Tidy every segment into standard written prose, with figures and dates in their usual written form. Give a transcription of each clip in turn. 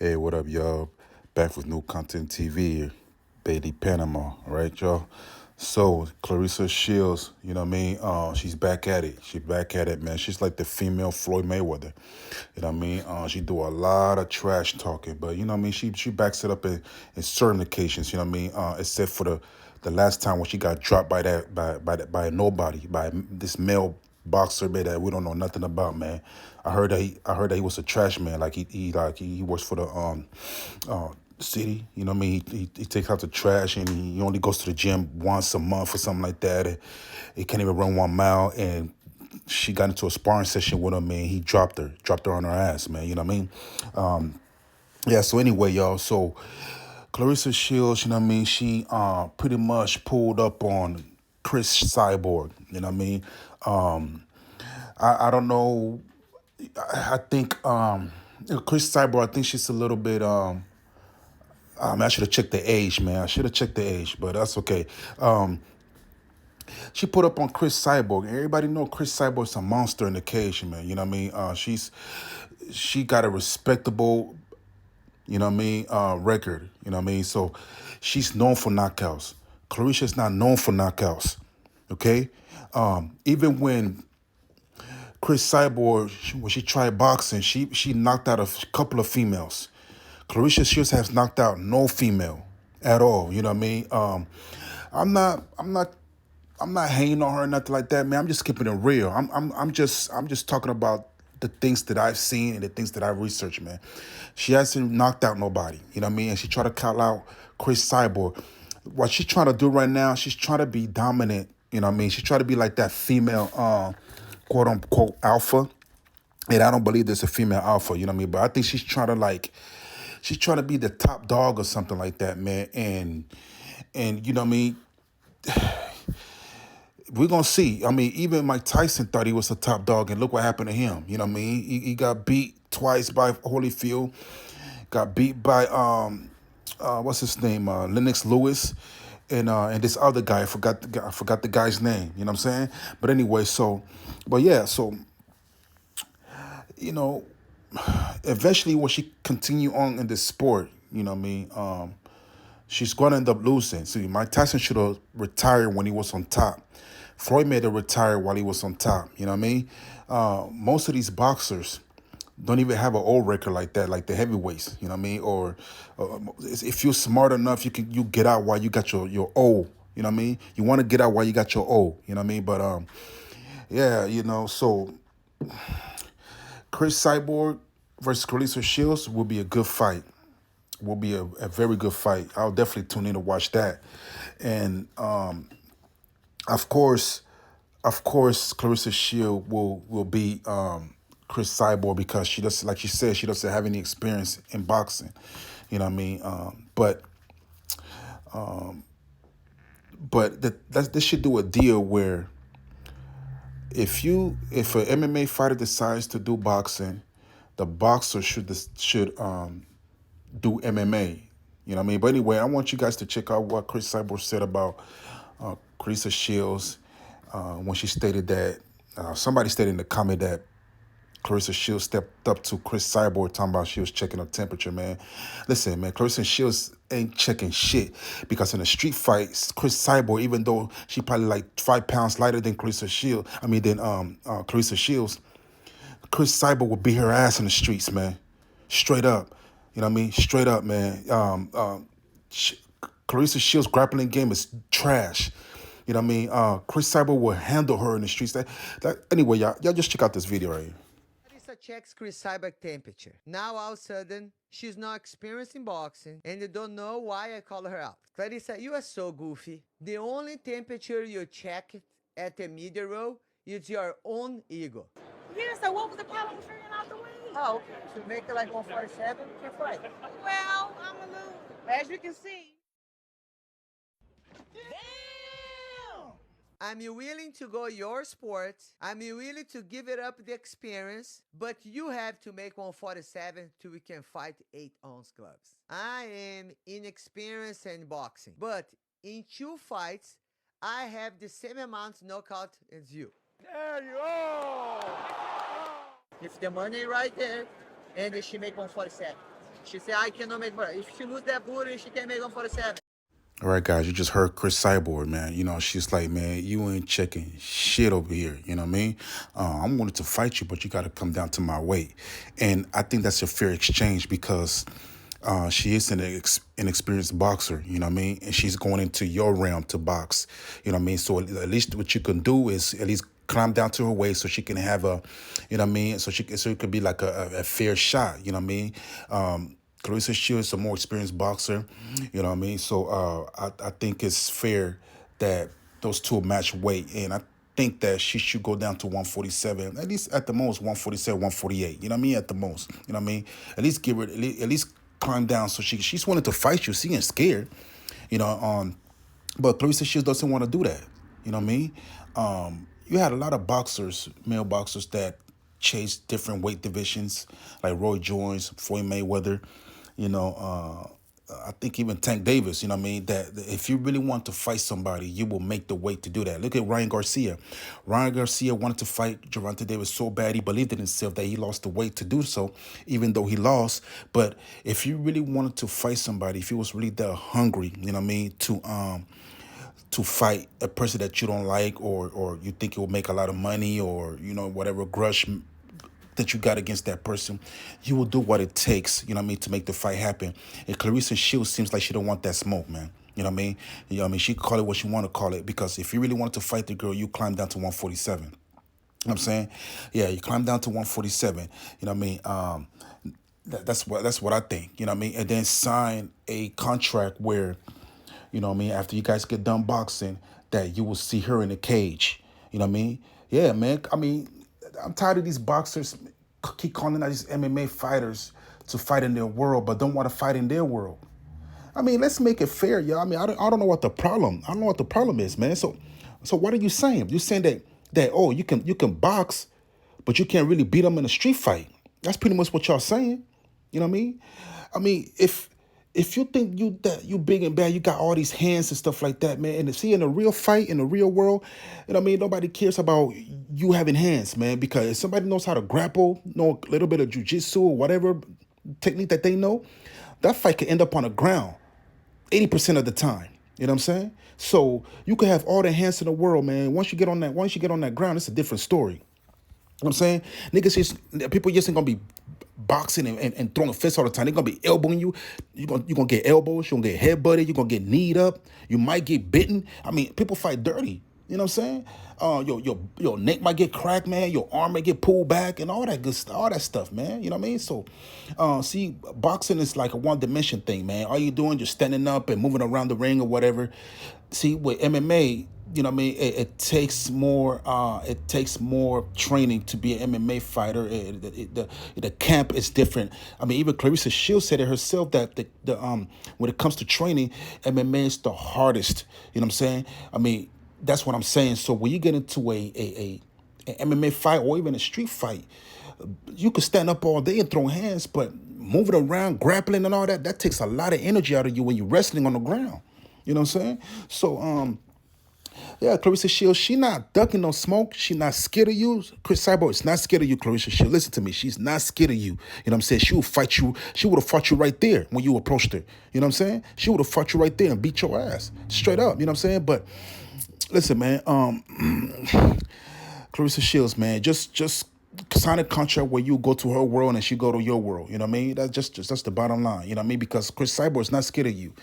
Hey, what up, y'all? Back with new content TV, Bailey Panama, right, y'all? So, Clarissa Shields, you know what I mean? She's back at it. She's back at it, man. She's like the female Floyd Mayweather. You know what I mean? She do a lot of trash talking, but you know what I mean? She backs it up in certain occasions, you know what I mean? Except for the last time when she got dropped by nobody, by this male boxer, man, that we don't know nothing about, man. I heard that he was a trash man. Like he works for the city. You know what I mean? He takes out the trash and he only goes to the gym once a month or something like that. And he can't even run 1 mile. And she got into a sparring session with him, man. He dropped her on her ass, man. You know what I mean? Yeah. So anyway, y'all. So Clarissa Shields, you know what I mean? She pretty much pulled up on Chris Cyborg. You know what I mean? I don't know. I think Chris Cyborg. I think she's a little bit. I should have checked the age, man. I should have checked the age, but that's okay. She put up on Chris Cyborg. Everybody know Chris Cyborg's a monster in the cage, man. You know what I mean? She got a respectable, you know what I mean, record. You know what I mean? So she's known for knockouts. Clarissa's not known for knockouts. Okay? Even when Chris Cyborg, when she tried boxing, she knocked out a couple of females. Clarissa Shields has knocked out no female at all. You know what I mean? I'm not, I'm not, I'm not hating on her or nothing like that, man. I'm just keeping it real. I'm just talking about the things that I've seen and the things that I've researched, man. She hasn't knocked out nobody. You know what I mean? And she tried to call out Chris Cyborg. What she's trying to do right now, she's trying to be dominant. You know what I mean? She's trying to be like that female, quote unquote, alpha. And I don't believe there's a female alpha, you know what I mean? But I think she's trying to be the top dog or something like that, man. And you know what I mean? We're gonna see. I mean, even Mike Tyson thought he was a top dog, and look what happened to him. You know what I mean? He got beat twice by Holyfield, got beat by what's his name? Lennox Lewis. And this other guy, I forgot the guy's name, you know what I'm saying? But anyway, but yeah, so you know, eventually when she continue on in this sport, you know what I mean, she's going to end up losing. See, Mike Tyson should have retired when he was on top. Floyd made her retire while he was on top. You know what I mean? Most of these boxers don't even have an old record like that, like the heavyweights. You know what I mean? Or if you're smart enough, you get out while you got your O. You know what I mean? You want to get out while you got your O. You know what I mean? But yeah, you know. So Chris Cyborg versus Clarissa Shields will be a good fight. Will be a very good fight. I'll definitely tune in to watch that. And of course, Clarissa Shield will beat Chris Cyborg because she does, like she said, she doesn't have any experience in boxing. You know what I mean? But they should do a deal where if an MMA fighter decides to do boxing, the boxer should do MMA. You know what I mean? But anyway, I want you guys to check out what Chris Cyborg said about Clarissa Shields when she stated that somebody stated in the comment that Clarissa Shields stepped up to Chris Cyborg talking about she was checking her temperature, man. Listen, man, Clarissa Shields ain't checking shit because in a street fight, Chris Cyborg, even though she probably like 5 pounds lighter than Clarissa Shields, Clarissa Shields, Chris Cyborg would beat her ass in the streets, man. Straight up. You know what I mean? Straight up, man. Clarissa Shields' grappling game is trash. You know what I mean? Chris Cyborg will handle her in the streets. Anyway, y'all just check out this video right here. Clarissa checks Chris Cyborg temperature. Now all of a sudden, she's not experienced in boxing and you don't know why I call her out. Clarissa, you are so goofy. The only temperature you check at the media row is your own ego. Yeah, so what was the problem with figuring out the weight? Oh, okay. To make it like 147, you can fight. Well, I'm a little, as you can see. Damn! I'm willing to go your sport. I'm willing to give it up the experience, but you have to make 147 till we can fight 8-ounce gloves. I am inexperienced in boxing, but in 2 fights, I have the same amount knockout as you. There you go! If the money right there, and she make 147. She said I cannot make her. If she lose that booty, she can make 147. All right, guys, you just heard Chris Cyborg, man. You know, she's like, man, you ain't checking shit over here. You know what I mean? I'm willing to fight you, but you got to come down to my weight. And I think that's a fair exchange because she is an experienced boxer, you know what I mean? And she's going into your realm to box, you know what I mean? So at least what you can do is at least climb down to her waist so she can have a, you know what I mean? So it could be like a fair shot, you know what I mean? Clarissa Shields is a more experienced boxer, you know what I mean? So I think it's fair that those two match weight, and I think that she should go down to 147, at least at the most 147, 148. You know what I mean? At the most, you know what I mean? At least give her, at least climb down so she's wanting to fight you. She ain't scared, you know. But Clarissa Shields doesn't want to do that. You know what I mean? You had a lot of boxers, male boxers, that chase different weight divisions, like Roy Jones, Floyd Mayweather. You know, I think even Tank Davis. You know what I mean? That if you really want to fight somebody, you will make the weight to do that. Look at Ryan Garcia. Ryan Garcia wanted to fight Gervonta Davis so bad, he believed in himself that he lost the weight to do so, even though he lost. But if you really wanted to fight somebody, if he was really that hungry, you know what I mean, to fight a person that you don't like, or you think it will make a lot of money, or you know, whatever grudge that you got against that person, you will do what it takes, you know what I mean, to make the fight happen. And Clarissa Shields seems like she don't want that smoke, man. You know what I mean? You know what I mean? She can call it what she want to call it, because if you really wanted to fight the girl, you climb down to 147. You know what I'm saying? Yeah, you climb down to 147. You know what I mean? That's what I think. You know what I mean? And then sign a contract where, you know what I mean, after you guys get done boxing, that you will see her in the cage. You know what I mean? Yeah, man. I mean, I'm tired of these boxers keep calling out these MMA fighters to fight in their world, but don't want to fight in their world. I mean, let's make it fair, y'all. I mean, I don't know what the problem. I don't know what the problem is, man. So what are you saying? You're saying that oh, you can box, but you can't really beat them in a street fight. That's pretty much what y'all saying. You know what I mean? I mean, if you think you big and bad, you got all these hands and stuff like that, man. And see, in a real fight, in the real world, you know what I mean, nobody cares about you having hands, man. Because if somebody knows how to grapple, know a little bit of jujitsu or whatever technique that they know, that fight could end up on the ground 80% of the time. You know what I'm saying? So you could have all the hands in the world, man. Once you get on that ground, it's a different story. You know what I'm saying? People just ain't gonna be boxing and throwing fists all the time. They're gonna be elbowing you. You're gonna get elbows, you're gonna get headbutted, you're gonna get kneed up, you might get bitten. I mean, people fight dirty. You know what I'm saying? Your neck might get cracked, man. Your arm might get pulled back, and all that good stuff, all that stuff, man. You know what I mean? So, see, boxing is like a one-dimension thing, man. All you doing, just standing up and moving around the ring or whatever. See, with MMA, you know what I mean? It takes more. It takes more training to be an MMA fighter. The camp is different. I mean, even Clarissa Shields said it herself that the when it comes to training, MMA is the hardest. You know what I'm saying? I mean, that's what I'm saying. So when you get into an MMA fight or even a street fight, you could stand up all day and throw hands, but moving around, grappling and all that, that takes a lot of energy out of you when you're wrestling on the ground. You know what I'm saying? So, yeah, Clarissa Shields, she not ducking no smoke. She not scared of you. Chris Cyborg is not scared of you, Clarissa Shields. Listen to me. She's not scared of you. You know what I'm saying? She will fight you. She would have fought you right there when you approached her. You know what I'm saying? She would have fought you right there and beat your ass. Straight up. You know what I'm saying? But listen, man, Clarissa Shields, man, just sign a contract where you go to her world and she go to your world. You know what I mean? That's the bottom line. You know what I mean? Because Chris Cyborg is not scared of you.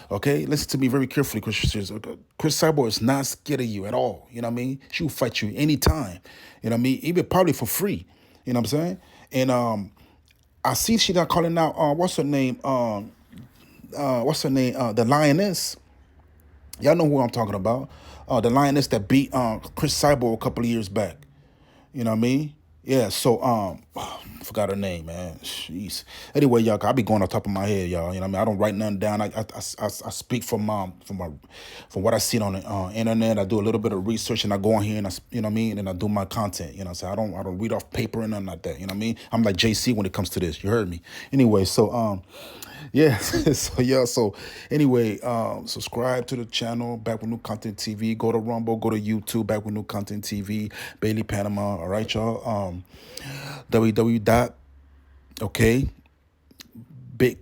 Okay, listen to me very carefully, Chris Shields. Chris Cyborg is not scared of you at all. You know what I mean? She will fight you anytime. You know what I mean? Even probably for free. You know what I'm saying? And I see she not calling out. What's her name? The Lioness. Y'all know who I'm talking about. The Lioness that beat Chris Cyborg a couple of years back. You know what I mean? Yeah, so I forgot her name, man. Jeez. Anyway, y'all, I be going on top of my head, y'all. You know what I mean? I don't write nothing down. I speak from what I see on the internet. I do a little bit of research and I go on here and you know what I mean, and I do my content. You know, so I don't read off paper and nothing like that. You know what I mean? I'm like JC when it comes to this. You heard me. Anyway, so yeah, so anyway, subscribe to the channel, Back with New Content TV. Go to Rumble, go to YouTube, Back with New Content TV, Bailey Panama. All right, y'all. www. Okay, big